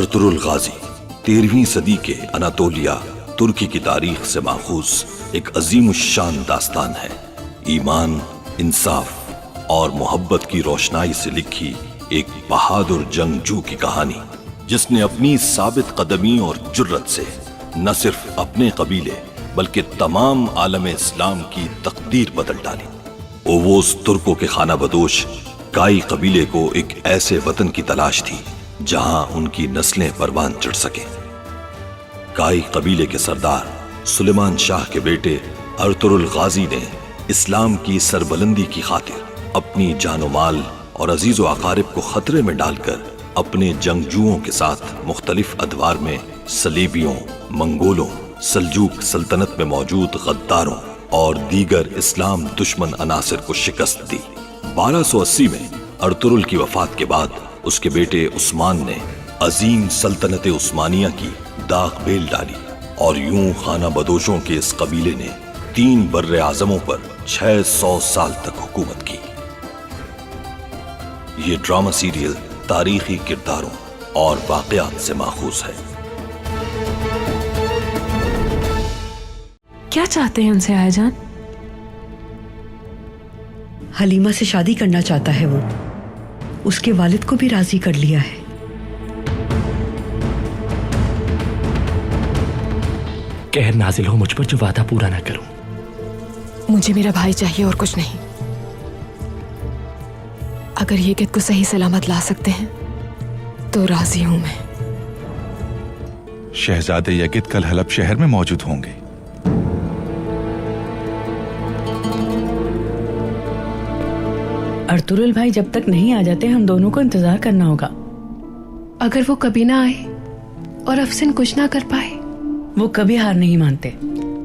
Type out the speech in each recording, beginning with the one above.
Ertugrul गाजी 13वीं सदी के Anatolia तुर्की की तारीख से माखूज एक अजीम शान दास्तान है। ईमान, इंसाफ और मोहब्बत की रोशनाई से लिखी एक बहादुर जंगजू की कहानी, जिसने अपनी साबित कदमी और जुर्रत से न सिर्फ अपने कबीले बल्कि तमाम आलम इस्लाम की तकदीर बदल डाली। ओवोस तुर्कों के खाना बदोश काई कबीले को एक ऐसे वतन की तलाश थी जहां उनकी नस्लें परवान चढ़ सके। काई कबीले के सरदार सुलेमान शाह के बेटे अर्तुरुल गाजी ने इस्लाम की सरबलंदी की खातिर अपनी जानो माल और अजीजो अकारिब को खतरे में डालकर अपने जंगजुओं के साथ मुख्तलिफ अदवार में सलीबियों, मंगोलों, सल्जूक सल्तनत में मौजूद गद्दारों और दीगर इस्लाम दुश्मन अनासिर को शिकस्त दी। 1280 में अर्तुरुल की वफात के बाद उसके बेटे उस्मान ने अजीम सल्तनत उस्मानिया की दाग बेल डाली और यूं खाना बदोशों के इस कबीले ने 3 बर्रे आजमों पर 600 साल तक हुकूमत की। ये ड्रामा सीरियल तारीखी किरदारों और वाकयात से माखूज है। क्या चाहते हैं उनसे आयाजान? हलीमा से शादी करना चाहता है वो। उसके वालिद को भी राजी कर लिया है। कहर नाजिल हो मुझ पर जो वादा पूरा ना करूं। मुझे मेरा भाई चाहिए और कुछ नहीं। अगर ये कित को सही सलामत ला सकते हैं तो राजी हूं मैं। शहजादे यगित कल हलब शहर में मौजूद होंगे। अर्तुरुल भाई जब तक नहीं आ जाते हम दोनों को इंतजार करना होगा। अगर वो कभी ना आए और अफसिन कुछ ना कर पाए? वो कभी हार नहीं मानते।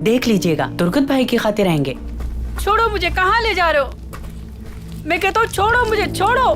देख लीजिएगा, तुर्कत भाई की खातिर आएंगे। छोड़ो मुझे, कहाँ ले जा रहे हो? मैं कहता हूँ छोड़ो मुझे, छोड़ो।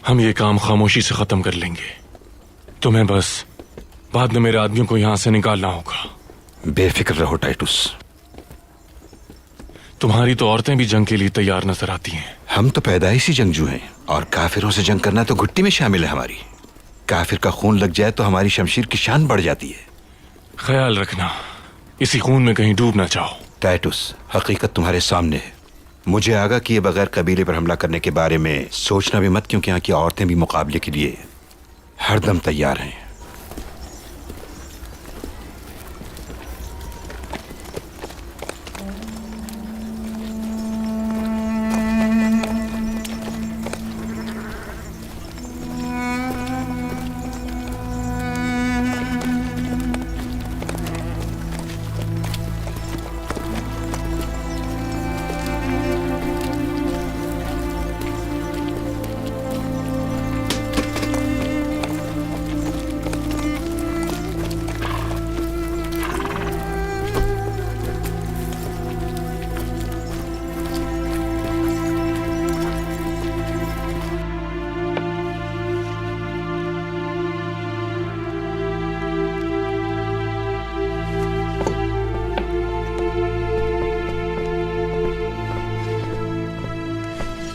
हम ये काम खामोशी से खत्म कर लेंगे। तुम्हें बस बाद में मेरे आदमियों को यहां से निकालना होगा। बेफिक्र रहो टाइटुस। तुम्हारी तो औरतें भी जंग के लिए तैयार नजर आती हैं। हम तो पैदाइशी जंगजू हैं और काफिरों से जंग करना तो घुट्टी में शामिल है हमारी। काफिर का खून लग जाए तो हमारी शमशीर की शान बढ़ जाती है। ख्याल रखना इसी खून में कहीं डूब ना जाओ। टाइटुस, हकीकत तुम्हारे सामने है। मुझे आगा किए बगैर कबीले पर हमला करने के बारे में सोचना भी मत, क्योंकि यहाँ की औरतें भी मुकाबले के लिए हरदम तैयार हैं।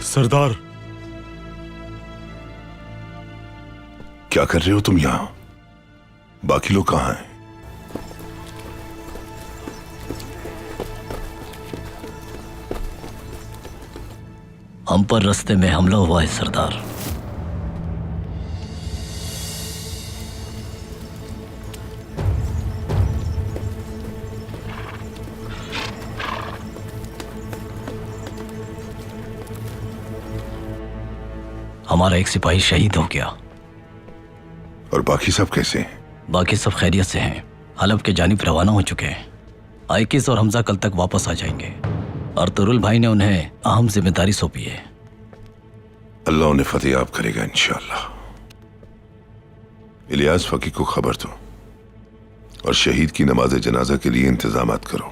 सरदार, क्या कर रहे हो तुम यहां? बाकी लोग कहां हैं? हम पर रास्ते में हमला हुआ है सरदार। हमारा एक सिपाही शहीद हो गया। और बाकी सब कैसे हैं? बाकी सब खैरियत से हैं। हलब के जानिब रवाना हो चुके हैं। आइकिस और हमजा कल तक वापस आ जाएंगे और तुरुल भाई ने उन्हें अहम जिम्मेदारी सौंपी है। अल्लाह उन्हें फतेयाब करेगा इंशाअल्लाह। इलियास फकीर को खबर दो और शहीद की नमाज जनाजा के लिए इंतजामात करो।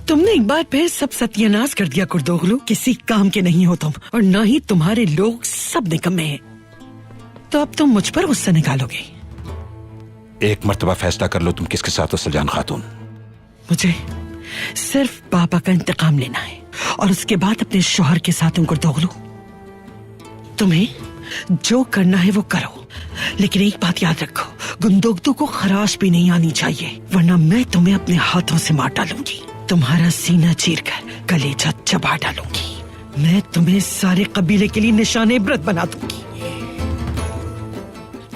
तुमने एक बार फिर सब सत्यानाश कर दिया कुर्दोगलू। किसी काम के नहीं हो तुम, और ना ही तुम्हारे लोग सब निकम्मे हैं। तो अब तुम मुझ पर गुस्सा निकालोगे? एक मर्तबा फैसला कर लो, तुम किसके साथ हो सलजान खातून? मुझे सिर्फ पापा का इंतकाम लेना है और उसके बाद अपने शौहर के साथ हूं कुर्दोगलू। तुम्हें जो करना है वो करो, लेकिन एक बात याद रखो, गुंदोगदू को खराश भी नहीं आनी चाहिए, वरना मैं तुम्हें अपने हाथों से मार डालूंगी। तुम्हारा सीना चीरकर कलेजा चबा डालूंगी। मैं तुम्हें सारे कबीले के लिए निशाने इबरत बना दूंगी।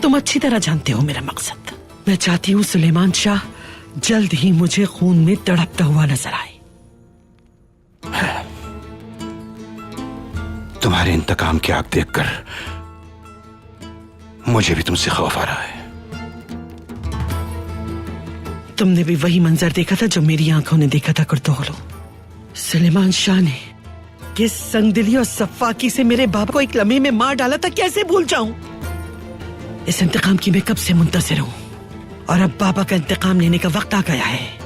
तुम अच्छी तरह जानते हो मेरा मकसद। मैं चाहती हूँ सुलेमान शाह जल्द ही मुझे खून में तड़पता हुआ नजर आए। तुम्हारे इंतकाम की आग देखकर मुझे भी तुमसे खौफ आ रहा है। तुमने भी वही मंजर देखा था जो मेरी आंखों ने देखा था कुर्दोगलू। सुलेमान शाह ने किस संगदिली और सफाकी से मेरे बाबा को एक लम्हे में मार डाला था, कैसे भूल जाऊं? इस इंतकाम की मैं कब से मुंतज़िर हूं, और अब बाबा का इंतकाम लेने का वक्त आ गया है।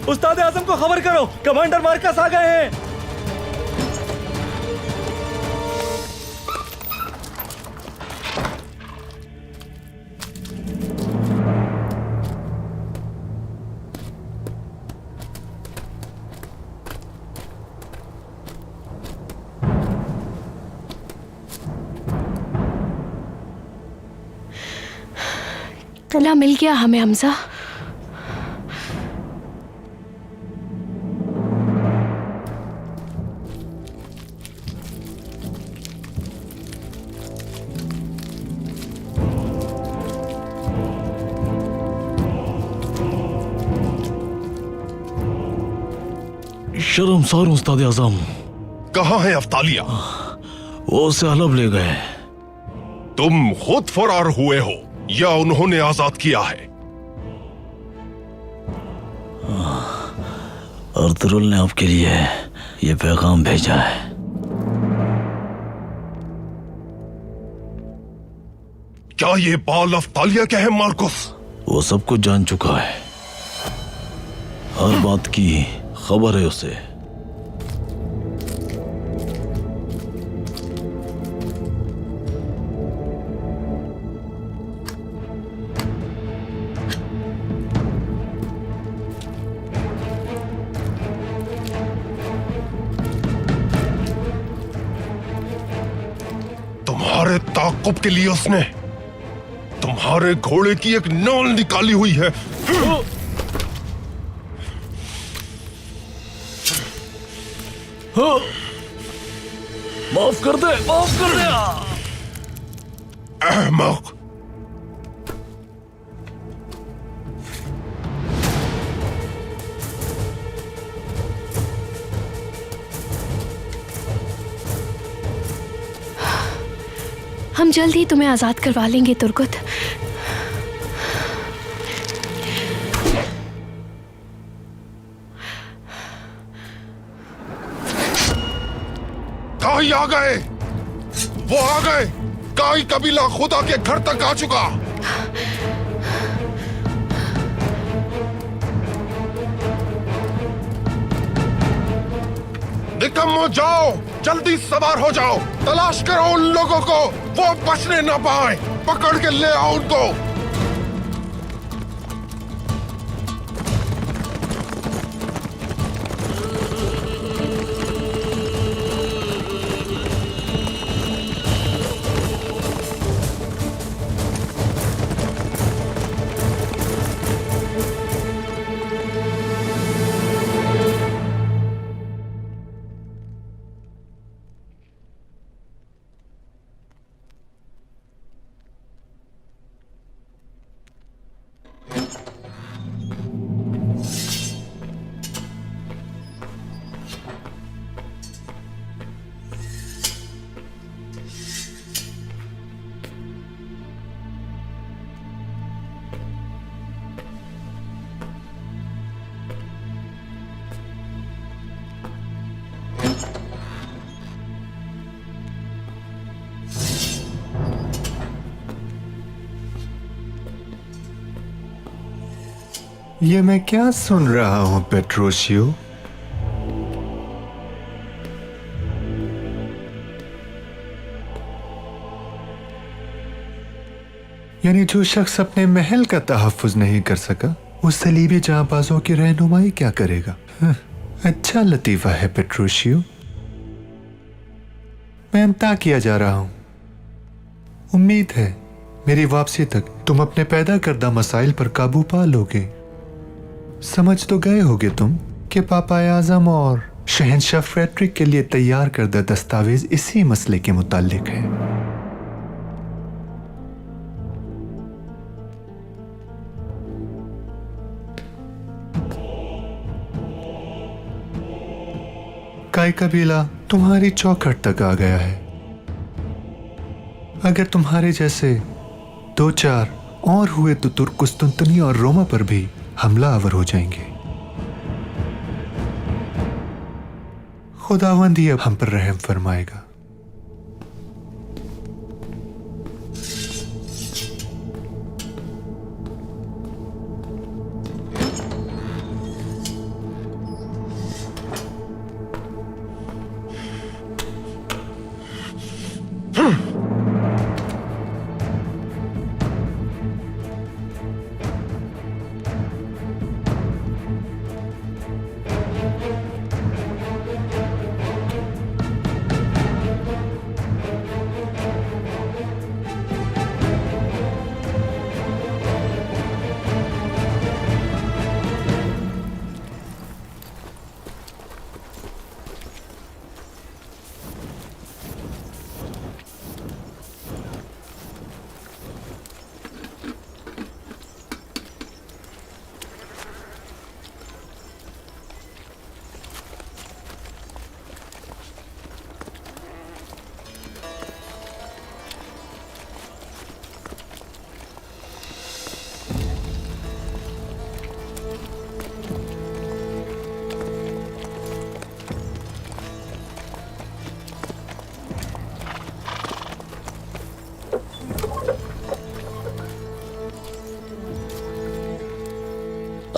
उस्ताद आजम को खबर करो, कमांडर मार्कस आ गए हैं। किला मिल गया हमें हमजा। शर्मसार उस्ताद आजम। कहाँ है अफ्तालिया? वो उसे हलब ले गए। तुम खुद फरार हुए हो या उन्होंने आजाद किया है? अर्तुरुल ने आपके लिए ये पैगाम भेजा है। क्या ये बाल अफ्तालिया क्या है मार्कुस? वो सब कुछ जान चुका है, हर बात की खबर है उसे। तुम्हारे ताक़ुब के लिए उसने तुम्हारे घोड़े की एक नाल निकाली हुई है। माफ कर दे, माफ कर दे। अहमक! हम जल्द ही तुम्हें आजाद करवा लेंगे तुर्कुत। काई आ गए, वो आ गए। काई कबीला खुदा के घर तक आ चुका। निकम्मो जाओ, जल्दी सवार हो जाओ, तलाश करो उन लोगों को, वो बचने ना पाए। पकड़ के ले आओ उनको। ये मैं क्या सुन रहा हूं पेट्रोशियो? यानी जो शख्स अपने महल का तहफ्फुज नहीं कर सका, वो सलीबी जांबाजों की रहनुमाई क्या करेगा? अच्छा लतीफा है पेट्रोशियो। मैं अमता किया जा रहा हूं। उम्मीद है मेरी वापसी तक तुम अपने पैदा करदा मसाइल पर काबू पा लोगे। समझ तो गए होगे तुम कि पापा आजम और शहंशाह फ्रेडरिक के लिए तैयार करदा दस्तावेज इसी मसले के मुताल्लिक है। काई कबीला तुम्हारी चौखट तक आ गया है। अगर तुम्हारे जैसे 2-4 और हुए तो तुर्क कुस्तुंतनी और रोमा पर भी हमला आवर हो जाएंगे। खुदावंद ही अब हम पर रहम फरमाएगा।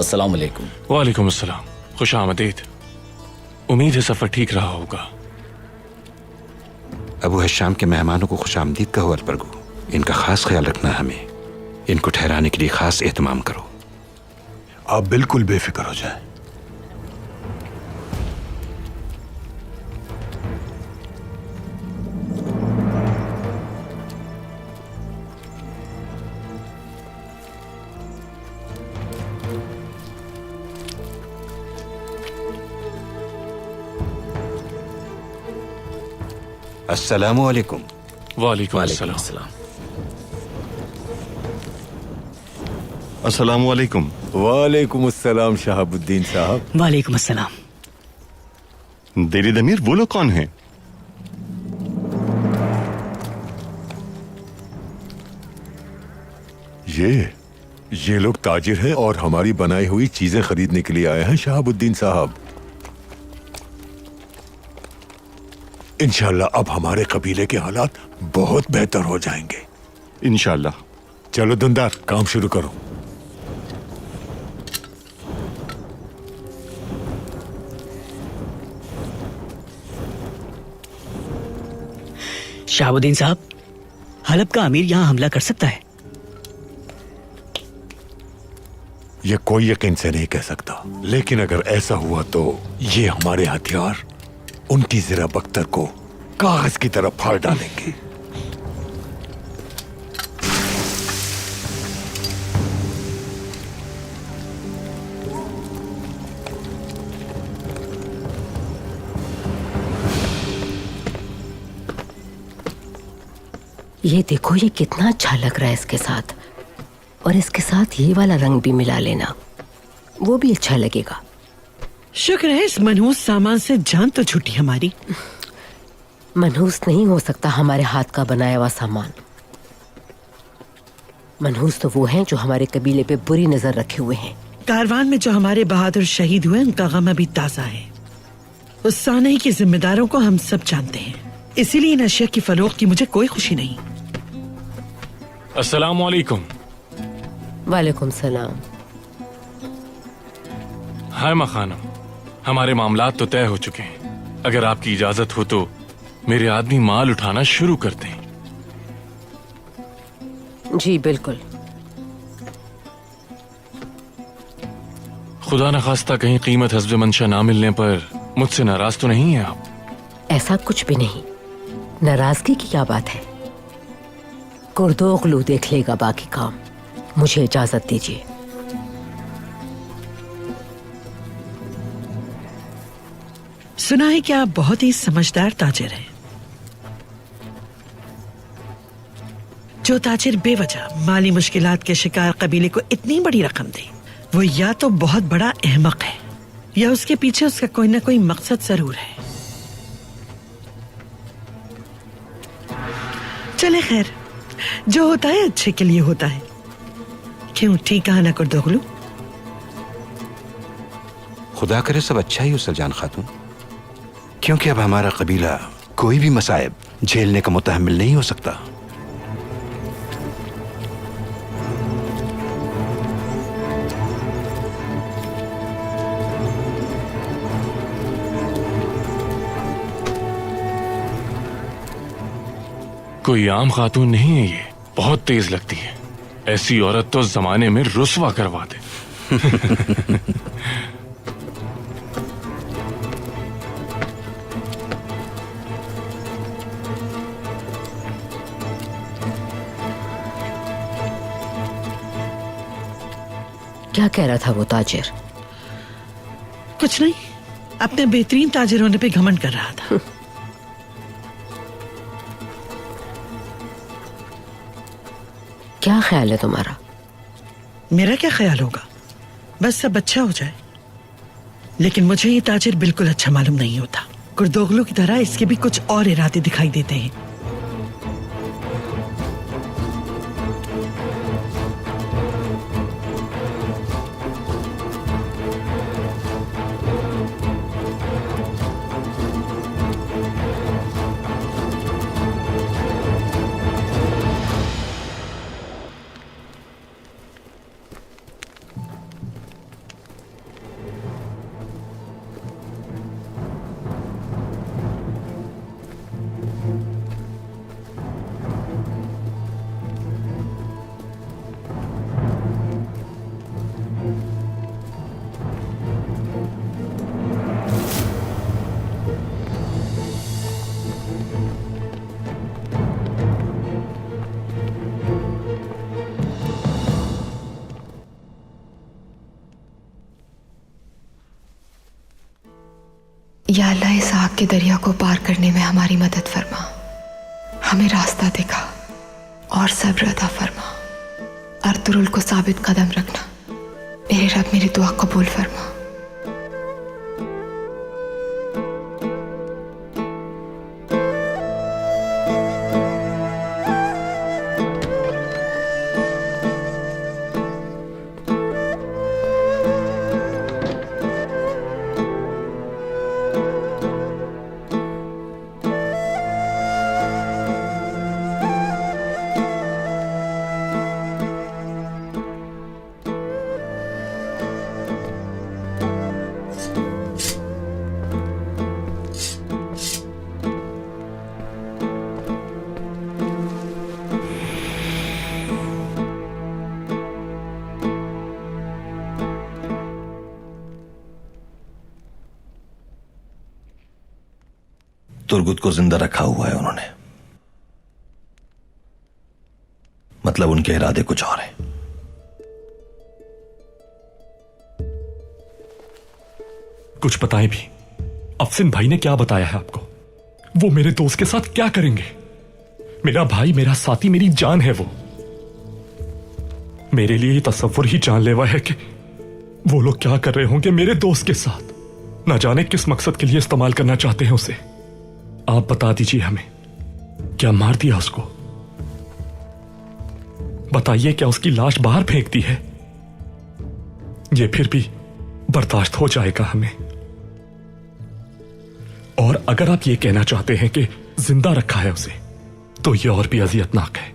अस्सलाम वालेकुम। वालेकुम अस्सलाम, खुश आमदीद। उम्मीद है सफर ठीक रहा होगा। अबू हश्शाम के मेहमानों को खुश आमदीद कहो अलबरगू। इनका खास ख्याल रखना, हमें इनको ठहराने के लिए खास एहतमाम करो। आप बिल्कुल बेफिक्र हो जाएं। अस्सलामु अलैकुम। वालेकुम अस्सलाम। अस्सलाम वालेकुम। वालेकुम अस्सलाम शहाबुद्दीन साहब। वालेकुम अस्सलाम। देरी दमीर वो लोग कौन हैं? ये लोग ताजिर हैं और हमारी बनाई हुई चीजें खरीदने के लिए आए हैं शहाबुद्दीन साहब। इंशाल्लाह अब हमारे कबीले के हालात बहुत बेहतर हो जाएंगे। इंशाल्लाह। चलो दुंदार, काम शुरू करो। शहाबुद्दीन साहब, हलब का अमीर यहाँ हमला कर सकता है? ये कोई यकीन से नहीं कह सकता, लेकिन अगर ऐसा हुआ तो ये हमारे हथियार उनकी ज़रा बख्तर को कागज की तरफ फाड़ डालेंगे। ये देखो, ये कितना अच्छा लग रहा है इसके साथ, और इसके साथ ये वाला रंग भी मिला लेना, वो भी अच्छा लगेगा। शुक्र है इस मनहूस सामान से जान तो छूटी हमारी। मनहूस नहीं हो सकता हमारे हाथ का बनाया हुआ सामान। मनहूस तो वो हैं जो हमारे कबीले पे बुरी नजर रखे हुए हैं। कारवान में जो हमारे बहादुर शहीद हुए उनका गम अभी ताजा है। उस सानई के जिम्मेदारों को हम सब जानते हैं, इसीलिए इन अशिया की फरोख्त की मुझे कोई खुशी नहीं। अस्सलाम वालेकुम। वालेकुम सलाम। हाय मां खानम, हमारे मामलात तो तय हो चुके हैं। अगर आपकी इजाजत हो तो मेरे आदमी माल उठाना शुरू करते हैं। जी बिल्कुल। खुदा न खास्ता कहीं कीमत हस्ब मंशा ना मिलने पर मुझसे नाराज तो नहीं है आप? ऐसा कुछ भी नहीं, नाराजगी की क्या बात है। कुर्दोगलू देख लेगा बाकी काम। मुझे इजाजत दीजिए। सुना है कि आप बहुत ही समझदार ताजिर हैं। जो ताजिर बेवजह माली मुश्किलात के शिकार कबीले को इतनी बड़ी रकम दे, वो या तो बहुत बड़ा अहमक है या उसके पीछे उसका कोई ना कोई मकसद जरूर है। चले खैर, जो होता है अच्छे के लिए होता है। क्यों, ठीक कहा ना कुर्दोगलू? खुदा करे सब अच्छा ही हो सलजान खातून, क्योंकि अब हमारा कबीला कोई भी मसाइब झेलने का मुतहम्मिल नहीं हो सकता। कोई आम खातून नहीं है ये, बहुत तेज लगती है। ऐसी औरत तो जमाने में रुस्वा करवा दे। क्या कह रहा था वो ताजिर? कुछ नहीं, अपने बेहतरीन ताजिर होने पे घमंड कर रहा था। क्या ख्याल है तुम्हारा? मेरा क्या ख्याल होगा, बस सब अच्छा हो जाए। लेकिन मुझे ये ताजिर बिल्कुल अच्छा मालूम नहीं होता। कुर्दोगलू की तरह इसके भी कुछ और इरादे दिखाई देते हैं। या अल्लाह इस आग के दरिया को पार करने में हमारी मदद फरमा, हमें रास्ता दिखा और सब्र अता फरमा। अर्तुरुल को साबित कदम रखना। मेरे रब मेरी दुआ कबूल फरमा। तुर्गुत को जिंदा रखा हुआ है उन्होंने, मतलब उनके इरादे कुछ और हैं। कुछ बताएं भी। अफसिन भाई ने क्या बताया है आपको? वो मेरे दोस्त के साथ क्या करेंगे? मेरा भाई, मेरा साथी, मेरी जान है वो। मेरे लिए ये तसव्वुर ही जानलेवा है कि वो लोग क्या कर रहे होंगे मेरे दोस्त के साथ। ना जाने किस मकसद के लिए इस्तेमाल करना चाहते हैं उसे। आप बता दीजिए हमें, क्या मार दिया उसको? बताइए, क्या उसकी लाश बाहर फेंक दी है? ये फिर भी बर्दाश्त हो जाएगा हमें। और अगर आप ये कहना चाहते हैं कि जिंदा रखा है उसे, तो ये और भी अजियतनाक है।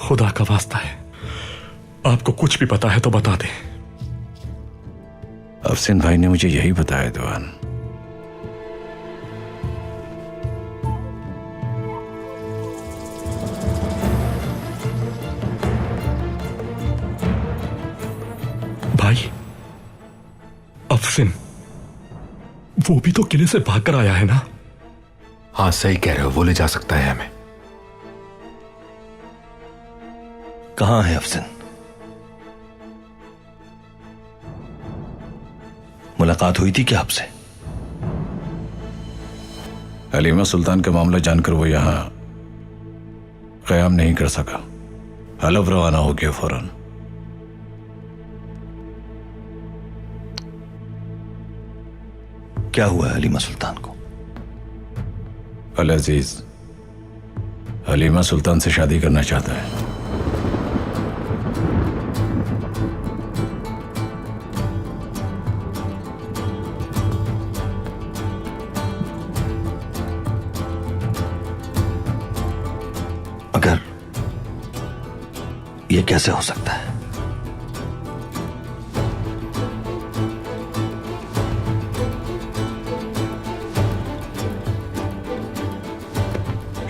खुदा का वास्ता है, आपको कुछ भी पता है तो बता दें। अफसिन भाई ने मुझे यही बताया दीवान। भाई, अफसिन वो भी तो किले से भागकर आया है ना? हाँ सही कह रहे हो, वो ले जा सकता है हमें। कहां है अफसिन? मुलाकात हुई थी क्या आपसे? हलीमा सुल्तान का मामला जानकर वो यहां क़याम नहीं कर सका। हलफ रवाना हो गया फौरन। क्या हुआ है हलीमा सुल्तान को? अल अजीज हलीमा सुल्तान से शादी करना चाहता है। मगर यह कैसे हो सकता है?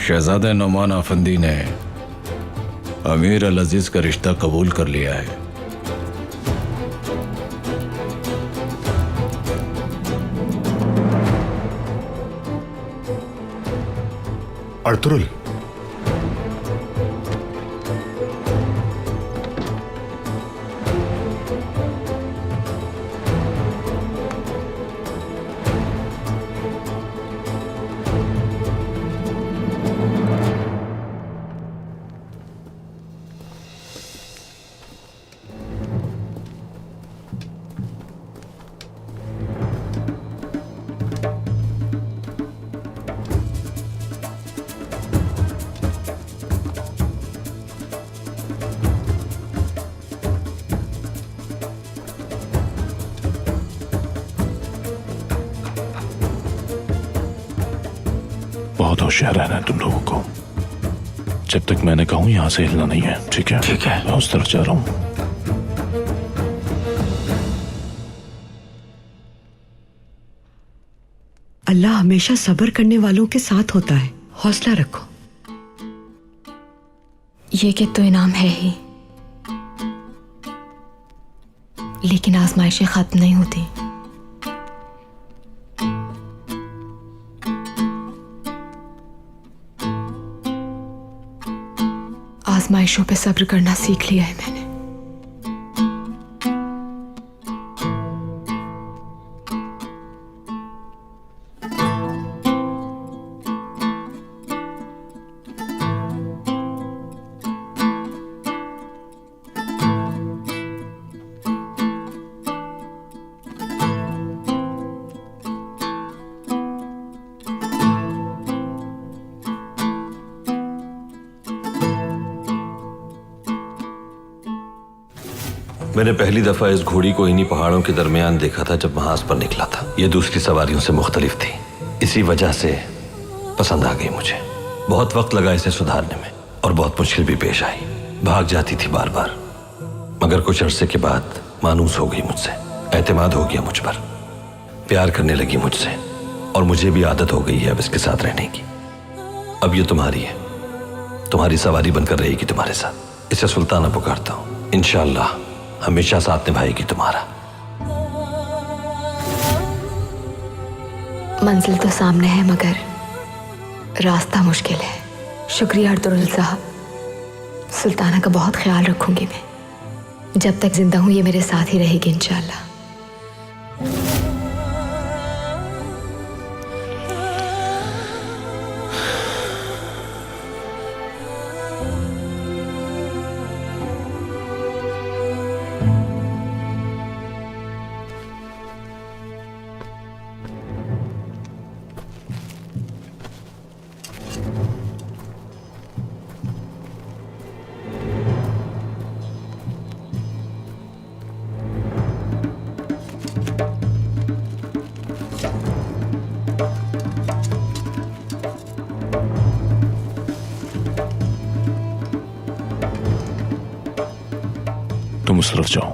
शहजादा नौमान आफंदी ने अमीर अल अजीज का रिश्ता कबूल कर लिया है। अर्तुरुल, बहुत होशियार रहना है तुम लोगों को। जब तक मैंने कहूं यहां से हिलना नहीं है, ठीक है? ठीक है। मैं उस तरफ जा रहा हूं। अल्लाह हमेशा सब्र करने वालों के साथ होता है। हौसला रखो। ये कि तो इनाम है ही, लेकिन आजमाइशें खत्म नहीं होती। आजमाइशों पे सब्र करना सीख लिया है मैंने। मैंने पहली दफा इस घोड़ी को इन्हीं पहाड़ों के दरमियान देखा था जब महाज पर निकला था। ये दूसरी सवारियों से मुख्तलिफ थी, इसी वजह से पसंद आ गई मुझे। बहुत वक्त लगा इसे सुधारने में और बहुत मुश्किल भी पेश आई। भाग जाती थी बार बार, मगर कुछ अरसे के बाद मानूस हो गई मुझसे, एतमाद हो गया मुझ पर, प्यार करने लगी मुझसे और मुझे भी आदत हो गई है अब इसके साथ रहने की। अब ये तुम्हारी है, तुम्हारी सवारी बनकर रहेगी तुम्हारे साथ। इसे सुल्ताना पुकारता हूँ, इंशाअल्लाह हमेशा साथ निभाएगी तुम्हारा। मंजिल तो सामने है मगर रास्ता मुश्किल है। शुक्रिया अर्तुगरुल साहब, सुल्ताना का बहुत ख्याल रखूंगी मैं। जब तक जिंदा हूं ये मेरे साथ ही रहेगी इंशाअल्लाह। तुम उस तरफ जाओ,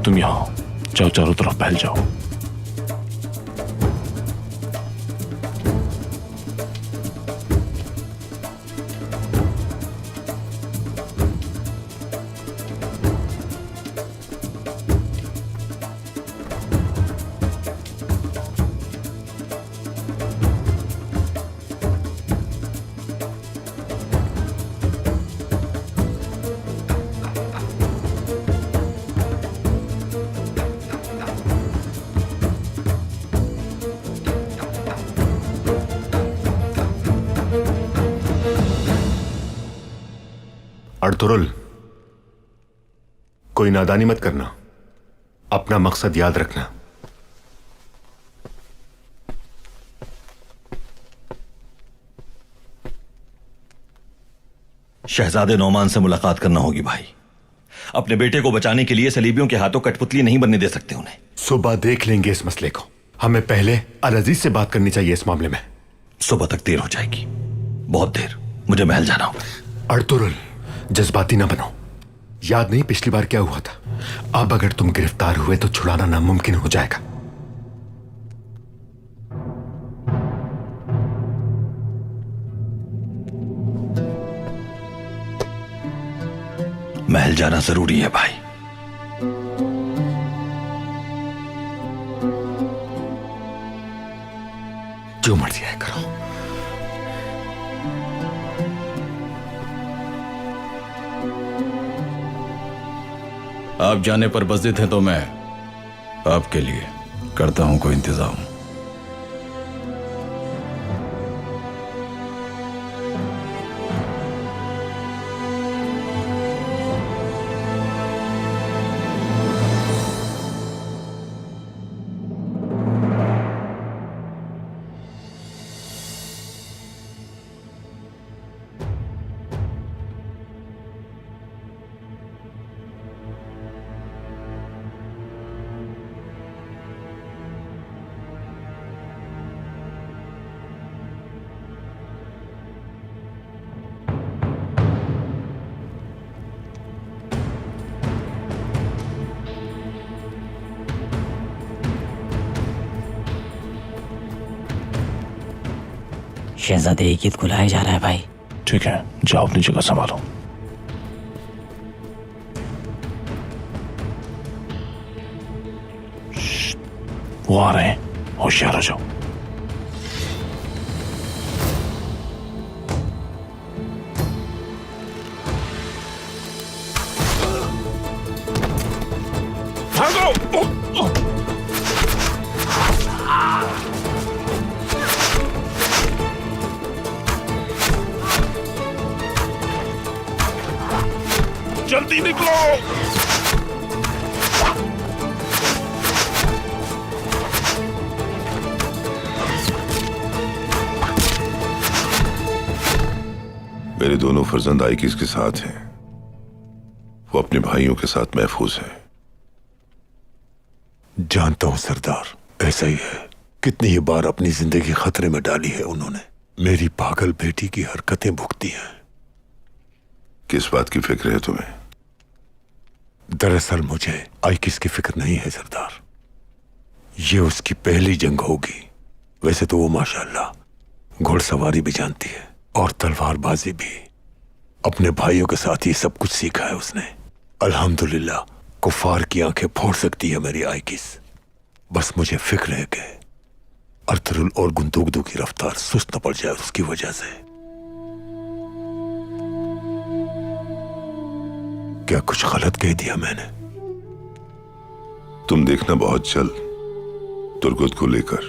तुम यहां जाओ, चारों तरफ फैल जाओ। अर्तुगरुल, कोई नादानी मत करना, अपना मकसद याद रखना। शहजादे नौमान से मुलाकात करना होगी भाई। अपने बेटे को बचाने के लिए सलीबियों के हाथों कठपुतली नहीं बनने दे सकते उन्हें। सुबह देख लेंगे इस मसले को। हमें पहले अल-अजीज से बात करनी चाहिए इस मामले में। सुबह तक देर हो जाएगी, बहुत देर। मुझे महल जाना होगा। अर्तुगरुल, जज्बाती ना बनो। याद नहीं पिछली बार क्या हुआ था? अब अगर तुम गिरफ्तार हुए तो छुड़ाना नामुमकिन हो जाएगा। महल जाना जरूरी है भाई। जो मर्जी है करो। आप जाने पर बज़िद हैं तो मैं आपके लिए करता हूं कोई इंतजाम। शहजादे यकीत को लाया जा रहा है भाई। ठीक है, जाओ अपनी जगह संभालो। वो आ रहे हैं, होशियार हो जाओ। जल्दी निकलो। मेरे दोनों फर्जंद आइकिस के साथ हैं। वो अपने भाइयों के साथ महफूज है। जानता हूं सरदार, ऐसा ही है। कितनी ही बार अपनी जिंदगी खतरे में डाली है उन्होंने। मेरी पागल बेटी की हरकतें भुगती हैं। किस बात की फिक्र है तुम्हें? दरअसल मुझे आइकिस की फिक्र नहीं है सरदार। ये उसकी पहली जंग होगी। वैसे तो वो माशाल्लाह घुड़सवारी भी जानती है और तलवारबाजी भी। अपने भाइयों के साथ ये सब कुछ सीखा है उसने। अल्हम्दुलिल्लाह कुफार की आंखें फोड़ सकती है मेरी आइकिस। बस मुझे फिक्र है कि अर्तुरुल और गुंदुगदू की रफ्तार सुस्त न पड़ जाए उसकी वजह से। क्या कुछ गलत कह दिया मैंने? तुम देखना बहुत जल्द तुर्गुत को लेकर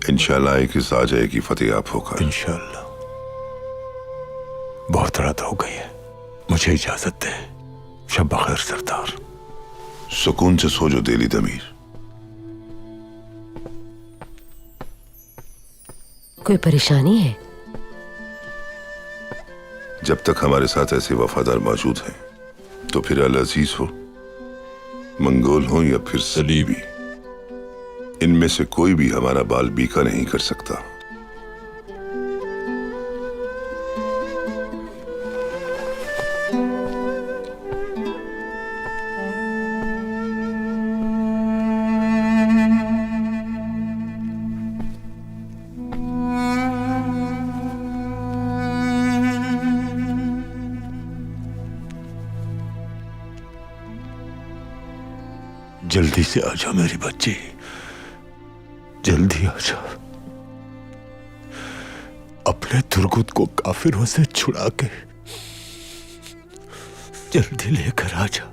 इंशाल्लाह आइकिस आ जाएगी फतेह आप होकर। इंशाल्लाह। बहुत रात हो गई है, मुझे इजाजत दें। शब बखैर सरदार। सुकून से सो जो दिली दमीर। कोई परेशानी है? जब तक हमारे साथ ऐसे वफादार मौजूद हैं तो फिर अल अजीज हो, मंगोल हो या फिर सलीबी, इनमें से कोई भी हमारा बाल बीका नहीं कर सकता। जल्दी से आजा मेरी बच्ची, जल्दी आजा। अपने तुर्गुत को काफिरों से छुड़ा के जल्दी लेकर आजा।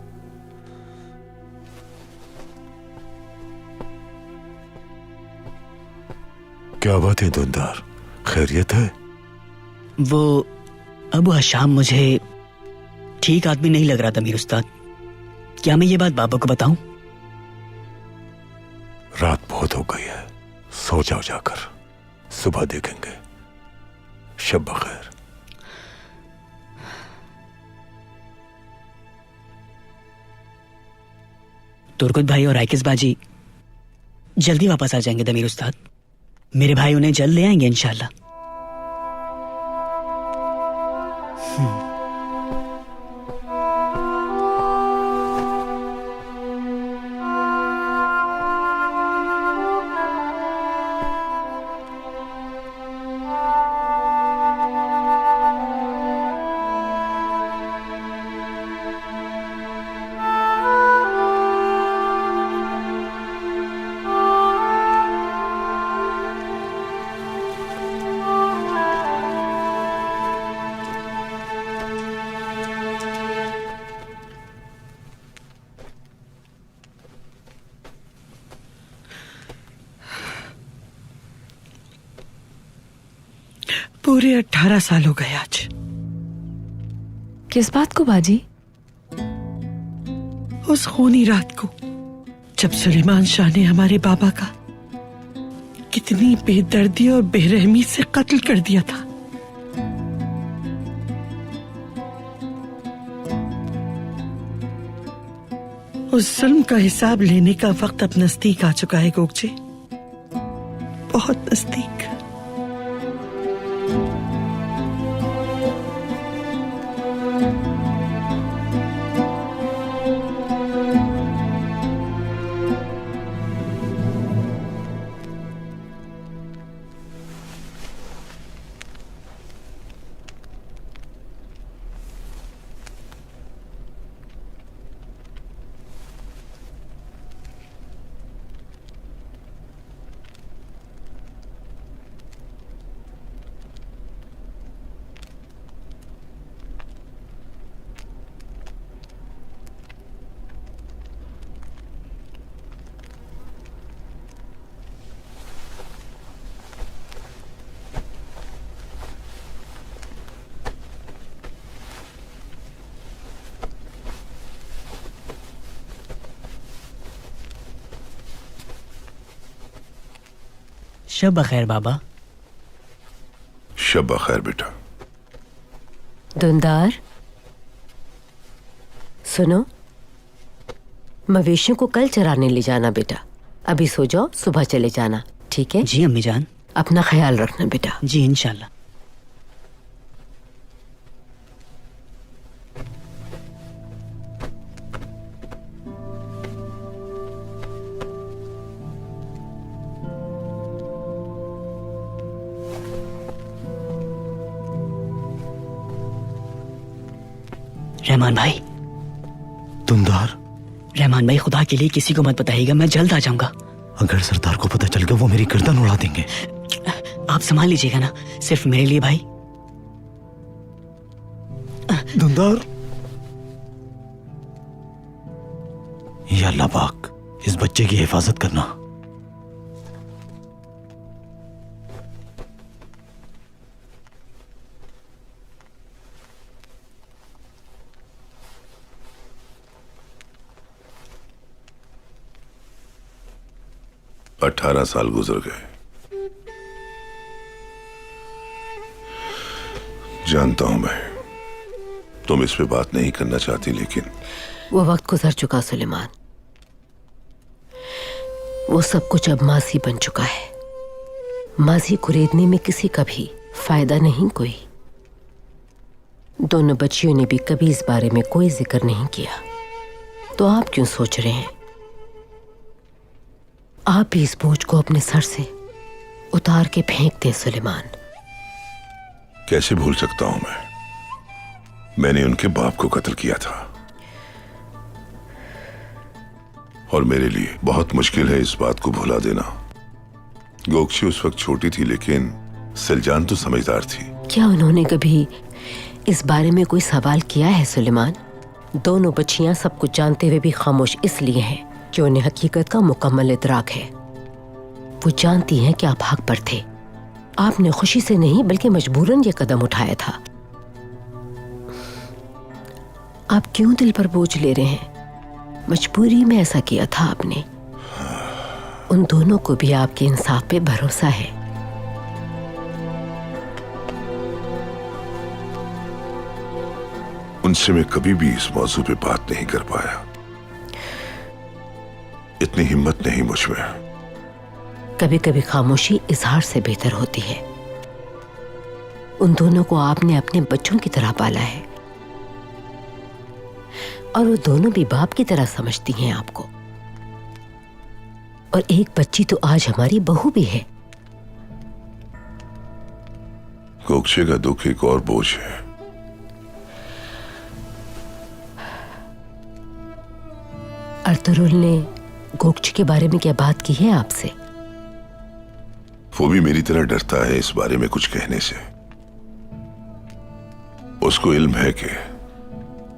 क्या बात है दुंदार, खैरियत है? वो अबू हशाम मुझे ठीक आदमी नहीं लग रहा था मीर उस्ताद। क्या मैं ये बात बाबा को बताऊं? रात बहुत हो गई है, सो जाओ जाकर, सुबह देखेंगे। शब बखैर। तुर्गुत भाई और आइकिस बाजी जल्दी वापस आ जाएंगे दमीर उस्ताद। मेरे भाई उन्हें जल्द ले आएंगे इंशाल्लाह। पूरे 18 साल हो गए आज। किस बात को बाजी? उस खूनी रात को जब सुलेमान शाह ने हमारे बाबा का कितनी बेदर्दी और बेरहमी से कत्ल कर दिया था। उस जुल्म का हिसाब लेने का वक्त अब नजदीक आ चुका है गोगजे, बहुत नजदीक। शब बखैर बाबा। शब बखैर बेटा। दुंदार सुनो, मवेशियों को कल चराने ले जाना बेटा। अभी सो जाओ, सुबह चले जाना, ठीक है? जी अम्मी जान। अपना ख्याल रखना बेटा। जी इंशाल्लाह। रहमान भाई। तुमदार। रहमान भाई, खुदा के लिए किसी को मत बताइएगा, मैं जल्द आ जाऊंगा। अगर सरदार को पता चल गया वो मेरी गर्दन उड़ा देंगे। आप संभाल लीजिएगा ना, सिर्फ मेरे लिए भाई। दुमदार। या अल्लाह पाक, इस बच्चे की हिफाजत करना। अठारह साल गुजर गए। जानता हूं मैं तुम इस पे बात नहीं करना चाहती, लेकिन वो वक्त गुजर चुका सुलेमान। वो सब कुछ अब माजी बन चुका है। माजी कुरेदने में किसी का भी फायदा नहीं कोई। दोनों बच्चियों ने भी कभी इस बारे में कोई जिक्र नहीं किया। तो आप क्यों सोच रहे हैं? आप भी इस बोझ को अपने सर से उतार के फेंक दें सुलेमान। कैसे भूल सकता हूं मैंने उनके बाप को कत्ल किया था, और मेरे लिए बहुत मुश्किल है इस बात को भुला देना। गोक्षी उस वक्त छोटी थी, लेकिन सिलजान तो समझदार थी। क्या उन्होंने कभी इस बारे में कोई सवाल किया है सुलेमान? दोनों बच्चियां सब कुछ जानते हुए भी खामोश इसलिए हैं कि उन्हें हकीकत का मुकम्मल इदराक है। वो जानती हैं कि आप हक पर थे। आपने खुशी से नहीं बल्कि मजबूरन ये कदम उठाया था। आप क्यों दिल पर बोझ ले रहे हैं? मजबूरी में ऐसा किया था आपने। उन दोनों को भी आपके इंसाफ पे भरोसा है। उनसे मैं कभी भी इस मौजू पे बात नहीं कर पाया। इतनी हिम्मत नहीं मुझ में। कभी कभी खामोशी इजहार से बेहतर होती है। उन दोनों को आपने अपने बच्चों की तरह पाला है, और वो दोनों भी बाप की तरह समझती हैं आपको। और एक बच्ची तो आज हमारी बहू भी है। गोक्षे का दुख एक और बोझ है। अर्तुरुल ने गोक्षी के बारे में क्या बात की है आपसे? वो भी मेरी तरह डरता है इस बारे में कुछ कहने से। उसको इल्म है कि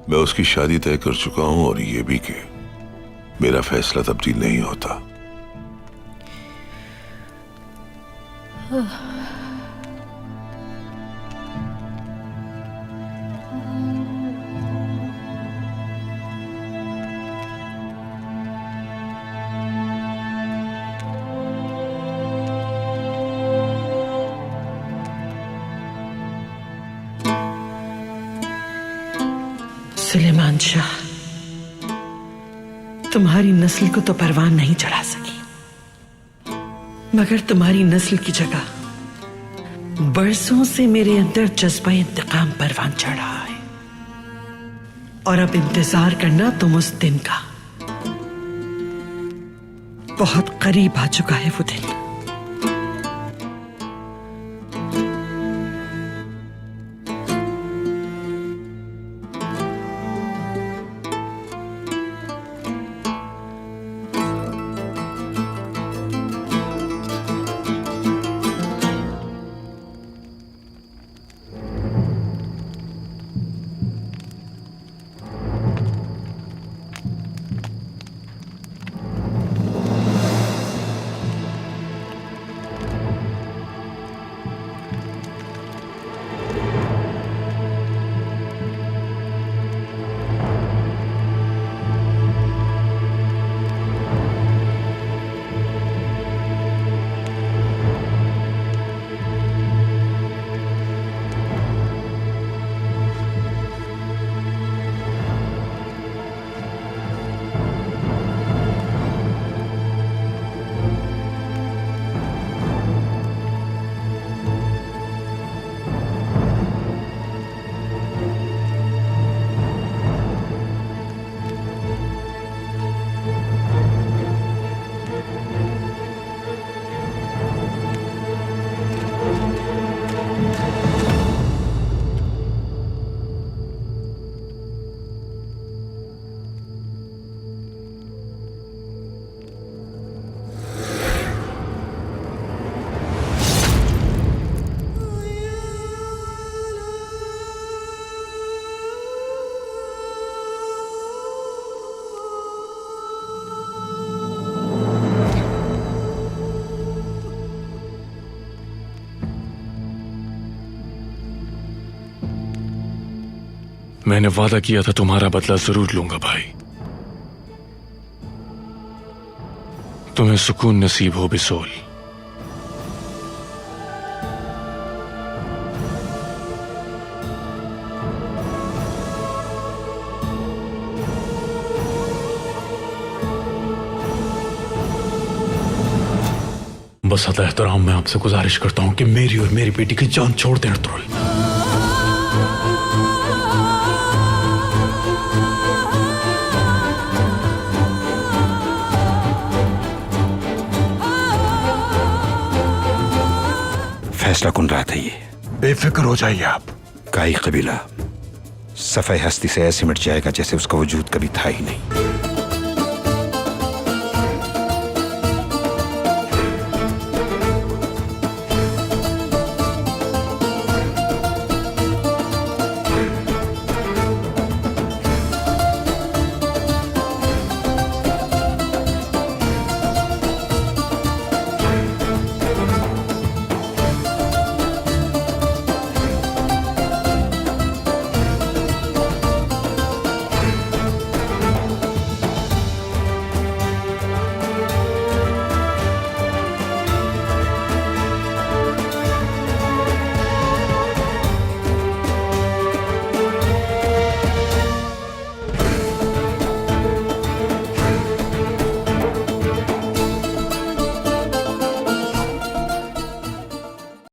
मैं उसकी शादी तय कर चुका हूं, और ये भी कि मेरा फैसला तब्दील नहीं होता। सुलेमान शाह, तुम्हारी नस्ल को तो परवान नहीं चढ़ा सकी, मगर तुम्हारी नस्ल की जगह बरसों से मेरे अंदर जज्बा इंतकाम परवान चढ़ा है। और अब इंतजार करना तुम उस दिन का। बहुत करीब आ चुका है वो दिन। मैंने वादा किया था तुम्हारा बदला जरूर लूंगा भाई। तुम्हें सुकून नसीब हो बिसोल। बस अता एहतराम मैं आपसे गुजारिश करता हूं कि मेरी और मेरी बेटी की जान छोड़ दें अर्तुरुल। फैसला कौन रहा था ये? बेफिक्र हो जाइए आप। काई कबीला सफाई हस्ती से ऐसे मिट जाएगा जैसे उसका वजूद कभी था ही नहीं।